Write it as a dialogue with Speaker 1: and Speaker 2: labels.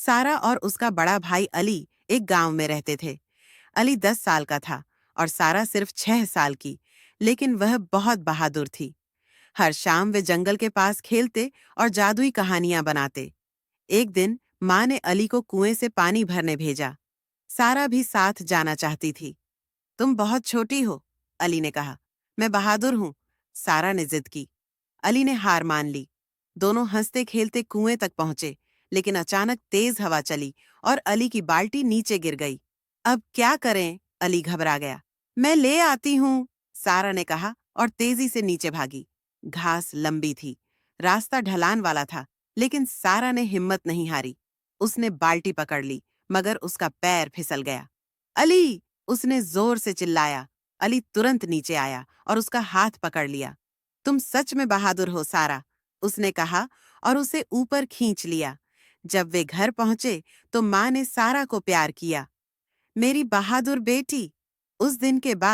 Speaker 1: सारा और उसका बड़ा भाई अली एक गांव में रहते थे। अली 10 साल का था और सारा सिर्फ 6 साल की, लेकिन वह बहुत बहादुर थी। हर शाम वे जंगल के पास खेलते और जादुई कहानियां बनाते। एक दिन माँ ने अली को कुएं से पानी भरने भेजा। सारा भी साथ जाना चाहती थी। तुम बहुत छोटी हो, अली ने कहा। मैं बहादुर हूं, सारा ने जिद की। अली ने हार मान ली। दोनों हंसते खेलते कुएं तक पहुंचे, लेकिन अचानक तेज हवा चली और अली की बाल्टी नीचे गिर गई। अब क्या करें? अली घबरा गया। मैं ले आती हूँ, सारा ने कहा और तेजी से नीचे भागी। घास लंबी थी, रास्ता ढलान वाला था, लेकिन सारा ने हिम्मत नहीं हारी। उसने बाल्टी पकड़ ली, मगर उसका पैर फिसल गया। अली! उसने जोर से चिल्लाया। अली तुरंत नीचे आया और उसका हाथ पकड़ लिया। तुम सच में बहादुर हो, सारा, उसने कहा और उसे ऊपर खींच लिया। जब वे घर पहुंचे तो माँ ने सारा को प्यार किया। मेरी बहादुर बेटी। उस दिन के बाद